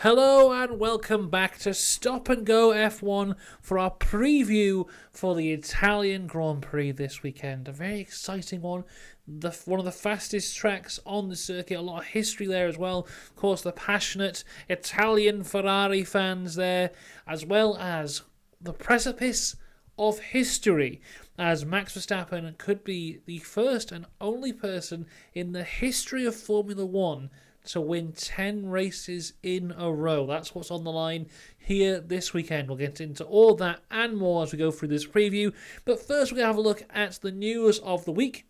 Hello and welcome back to Stop and Go F1 for our preview for the Italian Grand Prix this weekend. A very exciting one. One of the fastest tracks on the circuit. A lot of history there as well. Of course, the passionate Italian Ferrari fans there, as well as the precipice of history, as Max Verstappen could be the first and only person in the history of Formula One to win 10 races in a row. That's what's on the line here this weekend. We'll get into all that and more as we go through this preview. But first, we're going to have a look at the news of the week.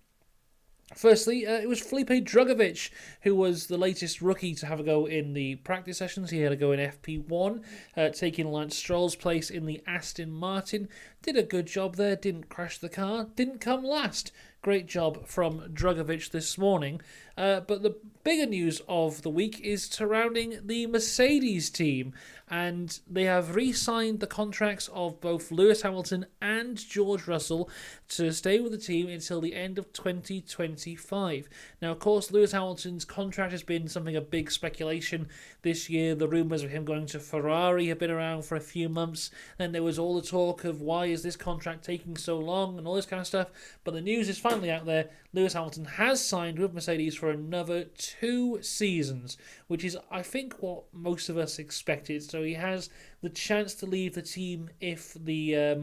Firstly, it was Felipe Drugovich, who was the latest rookie to have a go in the practice sessions. He had a go in FP1, taking Lance Stroll's place in the Aston Martin. Did a good job there, didn't crash the car, didn't come last. Great job from Drugovich this morning. But the bigger news of the week is surrounding the Mercedes team, and they have re-signed the contracts of both Lewis Hamilton and George Russell to stay with the team until the end of 2025. Now, of course, Lewis Hamilton's contract has been something of big speculation this year. The rumours of him going to Ferrari have been around for a few months. Then there was all the talk of why is this contract taking so long and all this kind of stuff. But the news is finally out there. Lewis Hamilton has signed with Mercedes for another 2 seasons, which is, I think, what most of us expected. So he has the chance to leave the team if the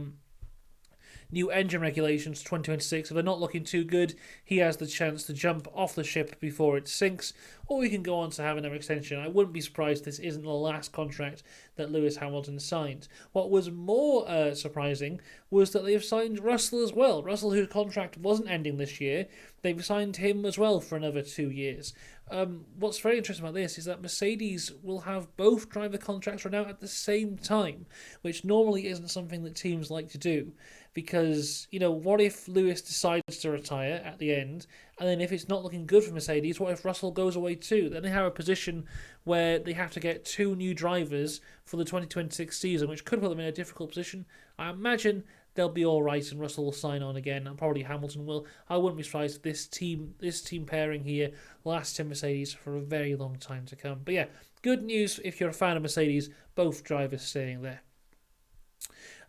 new engine regulations 2026, if they're not looking too good, he has the chance to jump off the ship before it sinks, or we can go on to have another extension. I wouldn't be surprised if this isn't the last contract that Lewis Hamilton signed. What was more surprising was that they've signed Russell as well. Russell, whose contract wasn't ending this year, they've signed him as well for another 2 years. What's very interesting about this is that Mercedes will have both driver contracts run out at the same time, which normally isn't something that teams like to do. Because, what if Lewis decides to retire at the end, and then if it's not looking good for Mercedes, what if Russell goes away too? Then they have a position where they have to get 2 new drivers for the 2026 season, which could put them in a difficult position. I imagine they'll be all right, and Russell will sign on again, and probably Hamilton will. I wouldn't be surprised if this team pairing here lasts in Mercedes for a very long time to come. But yeah, good news if you're a fan of Mercedes, both drivers staying there.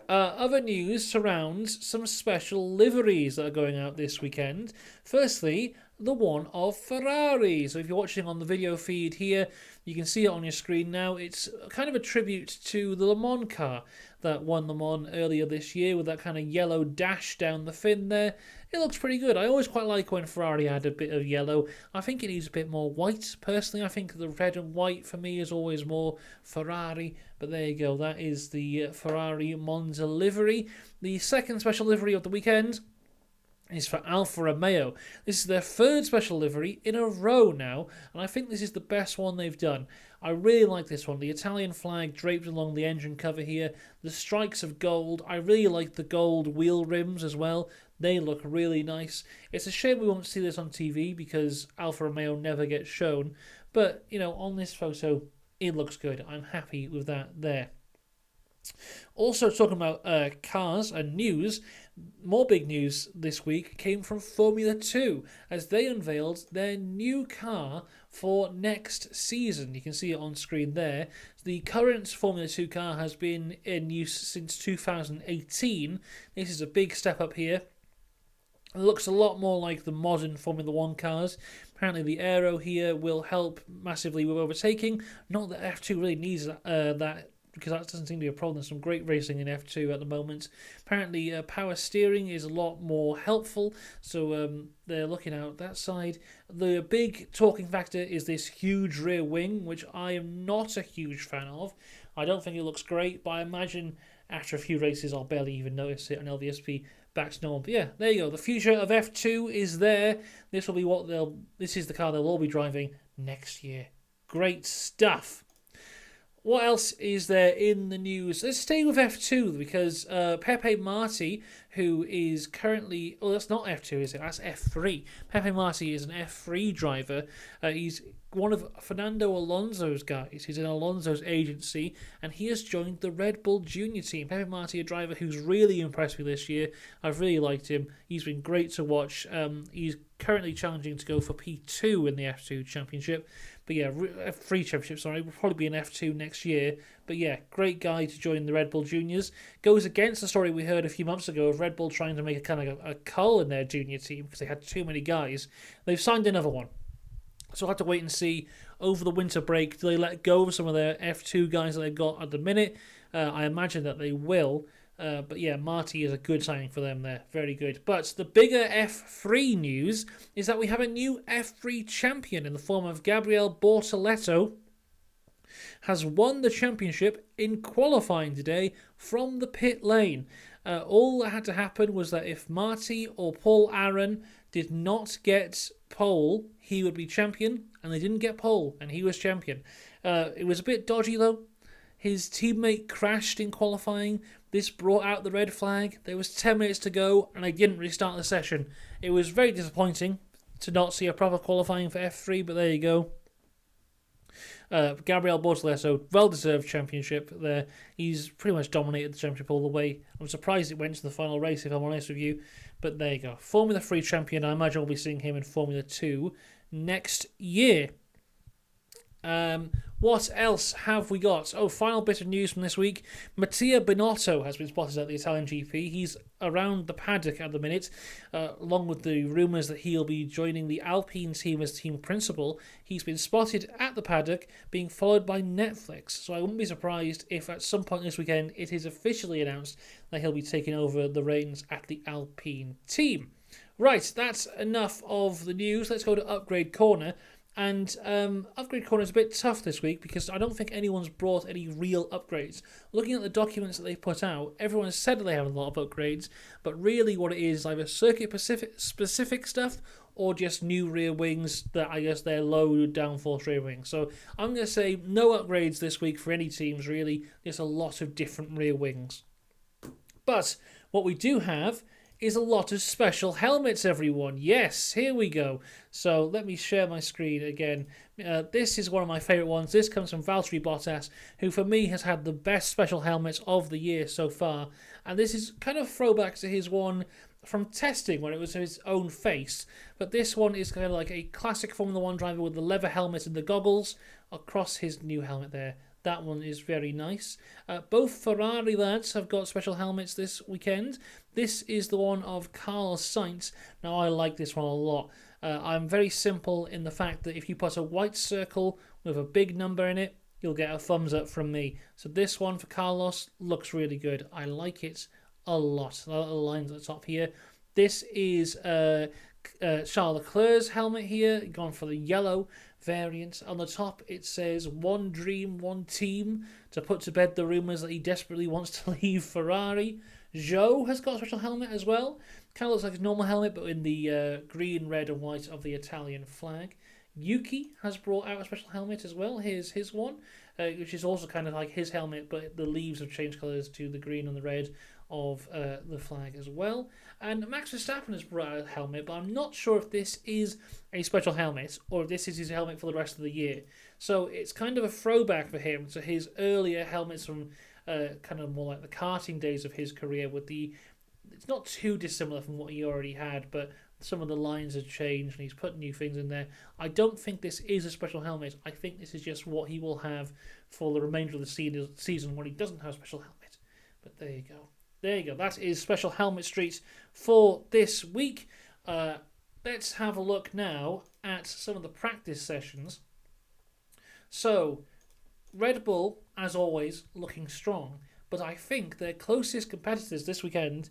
Other news surrounds some special liveries that are going out this weekend. Firstly, the one of Ferrari. So if you're watching on the video feed here, you can see it on your screen now. It's kind of a tribute to the Le Mans car that won Le Mans earlier this year with that kind of yellow dash down the fin there. It looks pretty good. I always quite like when Ferrari had a bit of yellow. I think it needs a bit more white. Personally, I think the red and white for me is always more Ferrari. But there you go. That is the Ferrari Monza livery. The second special livery of the weekend is for Alfa Romeo. This is their 3rd special livery in a row now, and I think this is the best one they've done. I really like this one. The Italian flag draped along the engine cover here, the strikes of gold. I really like the gold wheel rims as well. They look really nice. It's a shame we won't see this on TV because Alfa Romeo never gets shown, but, on this photo, it looks good. I'm happy with that there. Also talking about cars and news, more big news this week came from Formula 2 as they unveiled their new car for next season. You can see it on screen there. The current Formula 2 car has been in use since 2018. This is a big step up here. It looks a lot more like the modern Formula 1 cars. Apparently the aero here will help massively with overtaking. Not that F2 really needs that, because that doesn't seem to be a problem. There's some great racing in F2 at the moment. Apparently power steering is a lot more helpful, so they're looking out that side. The big talking factor is this huge rear wing, which I am not a huge fan of. I don't think it looks great, but I imagine after a few races I'll barely even notice it, and LVSP back to normal. But yeah, there you go. The future of F2 is there. This is the car they'll all be driving next year. Great stuff. What else is there in the news? Let's stay with F2 because Pepe Marti, who is currently... Oh, that's not F2, is it? That's F3. Pepe Marti is an F3 driver. He's one of Fernando Alonso's guys. He's in Alonso's agency, and he has joined the Red Bull Junior team. Pepe Marti, a driver who's really impressed me this year. I've really liked him. He's been great to watch. He's currently challenging to go for P2 in the F2 Championship. But yeah, F3 Championship, sorry, will probably be an F2 next year. But yeah, great guy to join the Red Bull Juniors. Goes against the story we heard a few months ago of Red Bull trying to make a kind of a cull in their junior team because they had too many guys. They've signed another one. So I'll have to wait and see over the winter break. Do they let go of some of their F2 guys that they've got at the minute? I imagine that they will. But yeah, Marty is a good signing for them there. Very good. But the bigger F3 news is that we have a new F3 champion in the form of Gabriel Bortoleto. Has won the championship in qualifying today from the pit lane. All that had to happen was that if Marty or Paul Aaron did not get pole, he would be champion, and they didn't get pole, and he was champion. It was a bit dodgy, though. His teammate crashed in qualifying. This brought out the red flag. There was 10 minutes to go, and they didn't restart the session. It was very disappointing to not see a proper qualifying for F3, but there you go. Gabriel Bortoleto, well-deserved championship there. He's pretty much dominated the championship all the way. I'm surprised it went to the final race, if I'm honest with you. But there you go. Formula 3 champion. I imagine we'll be seeing him in Formula 2 next year. What else have we got? Oh, final bit of news from this week. Mattia Binotto has been spotted at the Italian GP. He's around the paddock at the minute, along with the rumours that he'll be joining the Alpine team as team principal. He's been spotted at the paddock, being followed by Netflix. So I wouldn't be surprised if at some point this weekend it is officially announced that he'll be taking over the reins at the Alpine team. Right, that's enough of the news. Let's go to Upgrade Corner. And Upgrade Corner is a bit tough this week because I don't think anyone's brought any real upgrades. Looking at the documents that they put out, everyone has said that they have a lot of upgrades, but really what it is either circuit-specific stuff or just new rear wings that I guess they're low downforce rear wings. So I'm going to say no upgrades this week for any teams, really. There's a lot of different rear wings. But what we do have is a lot of special helmets, everyone. Yes, here we go. So let me share my screen again. This is one of my favourite ones. This comes from Valtteri Bottas, who for me has had the best special helmets of the year so far. And this is kind of throwback to his one from testing when it was his own face. But this one is kind of like a classic Formula 1 driver with the leather helmet and the goggles across his new helmet there. That one is very nice. Both Ferrari lads have got special helmets this weekend. This is the one of Carlos Sainz. Now, I like this one a lot. I'm very simple in the fact that if you put a white circle with a big number in it, you'll get a thumbs up from me. So this one for Carlos looks really good. I like it a lot. The little lines at the top here. This is Charles Leclerc's helmet here, gone for the yellow variant. On the top it says one dream, one team, to put to bed the rumours that he desperately wants to leave Ferrari. Zhou has got a special helmet as well. Kind of looks like his normal helmet, but in the green, red and white of the Italian flag. Yuki has brought out a special helmet as well. Here's his one, which is also kind of like his helmet, but the leaves have changed colours to the green and the red of the flag as well. And Max Verstappen has brought out a helmet, but I'm not sure if this is a special helmet or if this is his helmet for the rest of the year. So it's kind of a throwback for him to his earlier helmets from kind of more like the karting days of his career. With it's not too dissimilar from what he already had, but some of the lines have changed and he's put new things in there. I don't think this is a special helmet. I think this is just what he will have for the remainder of the season when he doesn't have a special helmet. But there you go. There you go. That is Special Helmet Street for this week. Let's have a look now at some of the practice sessions. So, Red Bull, as always, looking strong. But I think their closest competitors this weekend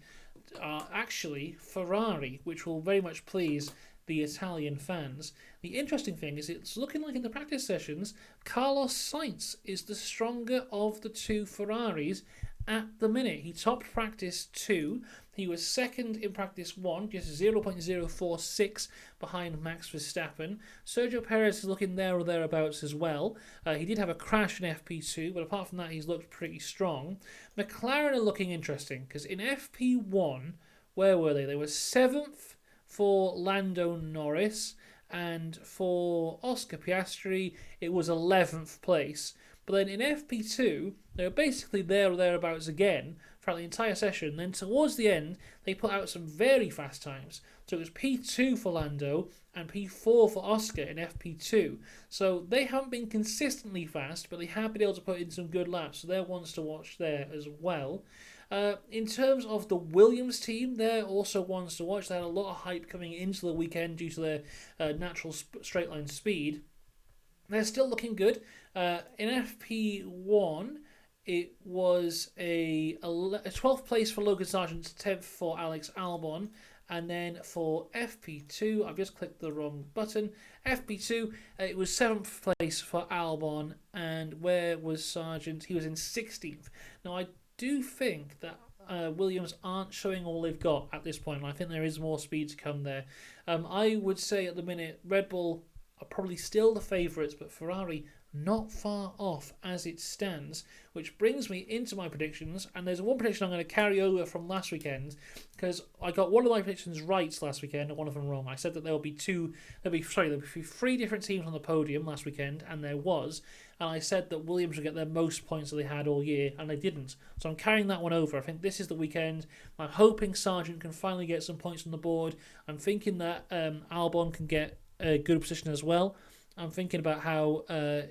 are actually Ferrari, which will very much please the Italian fans. The interesting thing is it's looking like in the practice sessions, Carlos Sainz is the stronger of the two Ferraris at the minute. He topped practice 2. He was second in practice 1, just 0.046 behind Max Verstappen. Sergio Perez is looking there or thereabouts as well. He did have a crash in FP2, but apart from that, he's looked pretty strong. McLaren are looking interesting, because in FP1, where were they? They were 7th for Lando Norris, and for Oscar Piastri, it was 11th place. But then in FP2, they were basically there or thereabouts again throughout the entire session. Then towards the end, they put out some very fast times. So it was P2 for Lando and P4 for Oscar in FP2. So they haven't been consistently fast, but they have been able to put in some good laps. So they're ones to watch there as well. In terms of the Williams team, they're also ones to watch. They had a lot of hype coming into the weekend due to their natural straight line speed. They're still looking good. In FP1, it was a 12th place for Logan Sargent, 10th for Alex Albon. And then for FP2, I've just clicked the wrong button. FP2, it was 7th place for Albon. And where was Sargent? He was in 16th. Now, I do think that Williams aren't showing all they've got at this point. And I think there is more speed to come there. I would say at the minute, Red Bull are probably still the favourites, but Ferrari not far off as it stands, which brings me into my predictions. And there's one prediction I'm going to carry over from last weekend, because I got one of my predictions right last weekend and one of them wrong. I said that there'll be three different teams on the podium last weekend, and there was. And I said that Williams would get their most points that they had all year, and they didn't. So I'm carrying that one over. I think this is the weekend. I'm hoping Sargent can finally get some points on the board. I'm thinking that Albon can get a good position as well. I'm thinking about how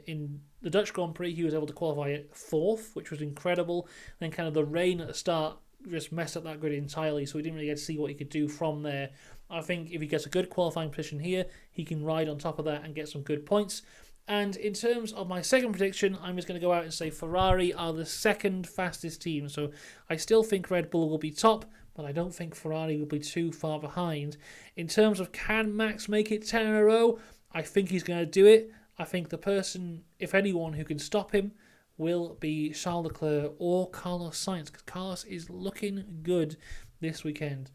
in the Dutch Grand Prix he was able to qualify at 4th, which was incredible. Then kind of the rain at the start just messed up that grid entirely, so we didn't really get to see what he could do from there. I think if he gets a good qualifying position here, he can ride on top of that and get some good points. And in terms of my second prediction, I'm just going to go out and say Ferrari are the second fastest team. So I still think Red Bull will be top, but I don't think Ferrari will be too far behind. In terms of can Max make it 10 in a row, I think he's going to do it. I think the person, if anyone, who can stop him will be Charles Leclerc or Carlos Sainz, because Carlos is looking good this weekend.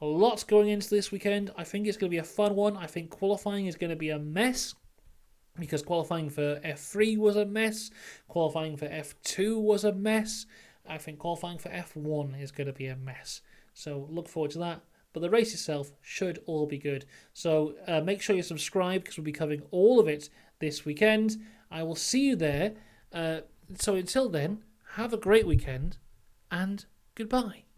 A lot going into this weekend. I think it's going to be a fun one. I think qualifying is going to be a mess, because qualifying for F3 was a mess. Qualifying for F2 was a mess. I think qualifying for F1 is going to be a mess. So look forward to that. But the race itself should all be good. So make sure you subscribe, because we'll be covering all of it this weekend. I will see you there. So until then, have a great weekend and goodbye.